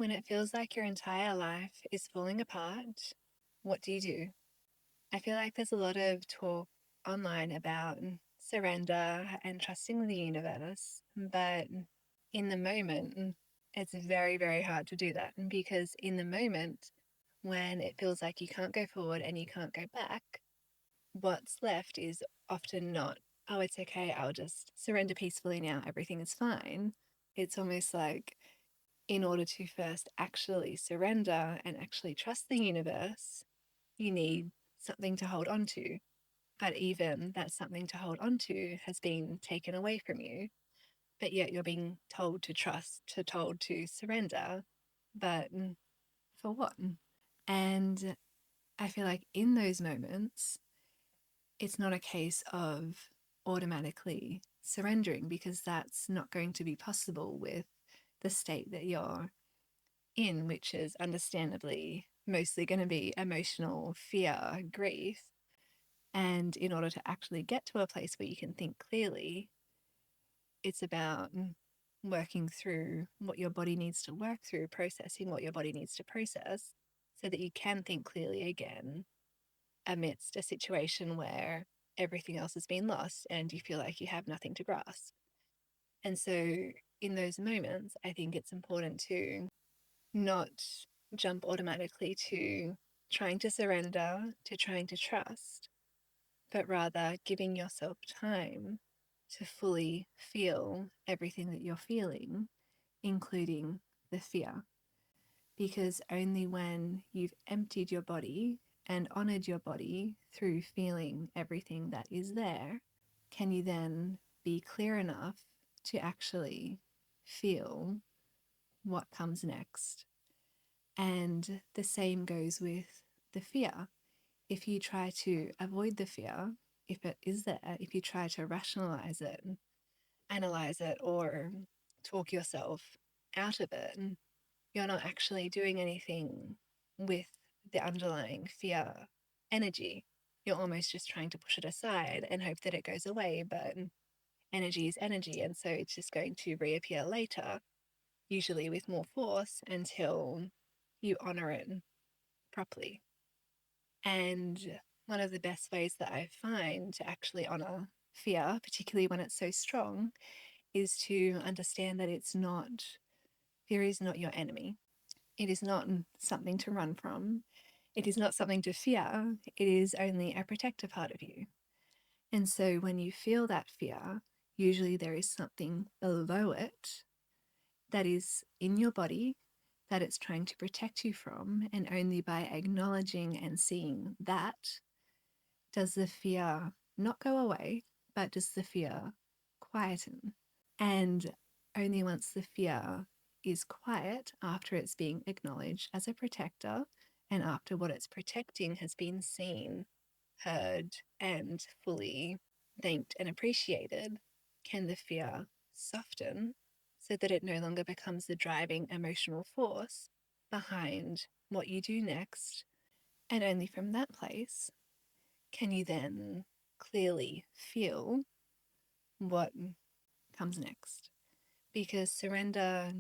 When it feels like your entire life is falling apart, what do you do? I feel like there's a lot of talk online about surrender and trusting the universe, but in the moment, it's very, very hard to do that because in the moment, when it feels like you can't go forward and you can't go back, what's left is often not, oh, it's okay, I'll just surrender peacefully now, everything is fine. It's almost like in order to first actually surrender and actually trust the universe, you need something to hold on to. But even that something to hold on to has been taken away from you. But yet you're being told to trust, told to surrender. But for what? And I feel like in those moments, it's not a case of automatically surrendering because that's not going to be possible with the state that you're in, which is understandably mostly going to be emotional fear, grief. And in order to actually get to a place where you can think clearly, it's about working through what your body needs to work through, processing what your body needs to process so that you can think clearly again amidst a situation where everything else has been lost and you feel like you have nothing to grasp. And so in those moments, I think it's important to not jump automatically to trying to surrender, to trying to trust, but rather giving yourself time to fully feel everything that you're feeling, including the fear. Because only when you've emptied your body and honored your body through feeling everything that is there, can you then be clear enough to actually feel what comes next. And the same goes with the fear. If you try to avoid the fear, if it is there, if you try to rationalize it, analyze it, or talk yourself out of it, you're not actually doing anything with the underlying fear energy. You're almost just trying to push it aside and hope that it goes away, but energy is energy. And so it's just going to reappear later, usually with more force, until you honor it properly. And one of the best ways that I find to actually honor fear, particularly when it's so strong, is to understand that fear is not your enemy. It is not something to run from. It is not something to fear. It is only a protector part of you. And so when you feel that fear, usually there is something below it that is in your body that it's trying to protect you from. And only by acknowledging and seeing that does the fear not go away, but does the fear quieten. And only once the fear is quiet, after it's being acknowledged as a protector, and after what it's protecting has been seen, heard, and fully thanked and appreciated, can the fear soften so that it no longer becomes the driving emotional force behind what you do next. And only from that place can you then clearly feel what comes next. Because surrender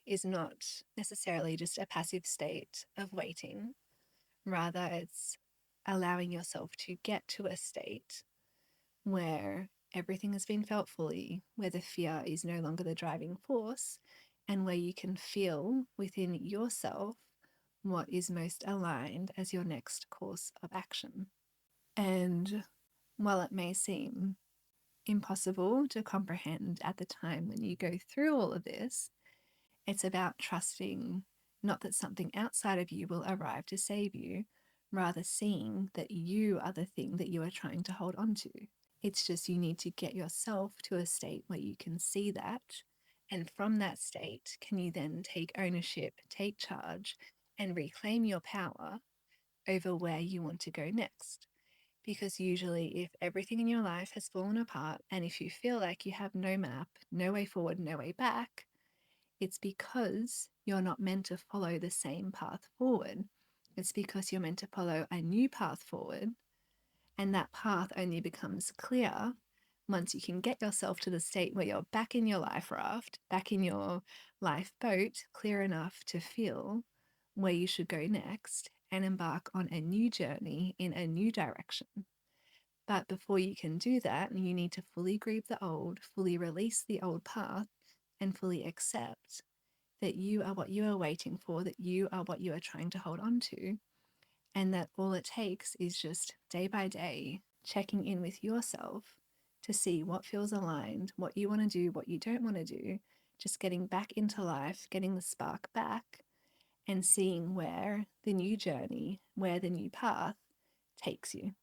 is not necessarily just a passive state of waiting. Rather, it's allowing yourself to get to a state where everything has been felt fully, where the fear is no longer the driving force, and where you can feel within yourself what is most aligned as your next course of action. And while it may seem impossible to comprehend at the time when you go through all of this, it's about trusting not that something outside of you will arrive to save you, rather seeing that you are the thing that you are trying to hold on to. It's just you need to get yourself to a state where you can see that. And from that state, can you then take ownership, take charge, and reclaim your power over where you want to go next? Because usually, if everything in your life has fallen apart and if you feel like you have no map, no way forward, no way back, it's because you're not meant to follow the same path forward. It's because you're meant to follow a new path forward. And that path only becomes clear once you can get yourself to the state where you're back in your life raft, back in your life boat, clear enough to feel where you should go next and embark on a new journey in a new direction. But before you can do that, you need to fully grieve the old, fully release the old path, and fully accept that you are what you are waiting for, that you are what you are trying to hold on to, and that all it takes is just day by day checking in with yourself to see what feels aligned, what you want to do, what you don't want to do, just getting back into life, getting the spark back, and seeing where the new journey, where the new path takes you.